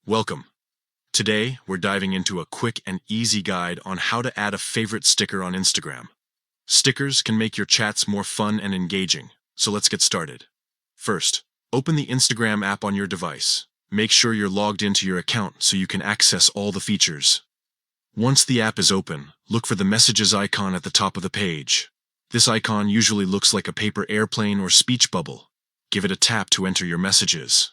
Welcome. Today, we're diving into a quick and easy guide on how to add a favorite sticker on Instagram. Stickers can make your chats more fun and engaging, so let's get started. First, open the Instagram app on your device. Make sure you're logged into your account so you can access all the features. Once the app is open, look for the messages icon at the top of the page. This icon usually looks like a paper airplane or speech bubble. Give it a tap to enter your messages.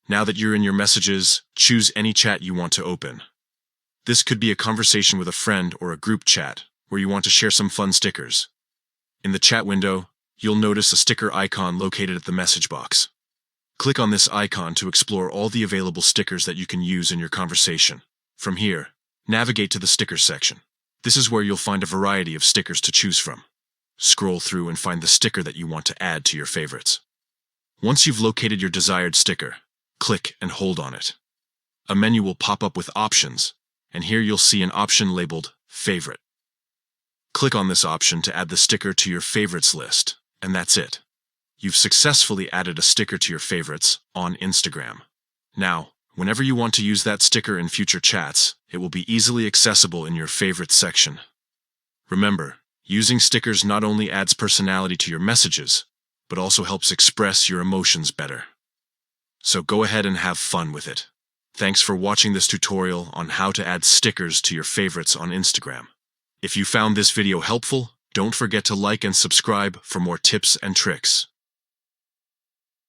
Now that you're in your messages, choose any chat you want to open. This could be a conversation with a friend or a group chat, where you want to share some fun stickers. In the chat window, you'll notice a sticker icon located at the message box. Click on this icon to explore all the available stickers that you can use in your conversation. From here, navigate to the stickers section. This is where you'll find a variety of stickers to choose from. Scroll through and find the sticker that you want to add to your favorites. Once you've located your desired sticker, click and hold on it. A menu will pop up with options, and here you'll see an option labeled Favorite. Click on this option to add the sticker to your favorites list, and that's it. You've successfully added a sticker to your favorites on Instagram. Now, whenever you want to use that sticker in future chats, it will be easily accessible in your favorites section. Remember, using stickers not only adds personality to your messages, but also helps express your emotions better. So go ahead and have fun with it. Thanks for watching this tutorial on how to add stickers to your favorites on Instagram. If you found this video helpful, don't forget to like and subscribe for more tips and tricks.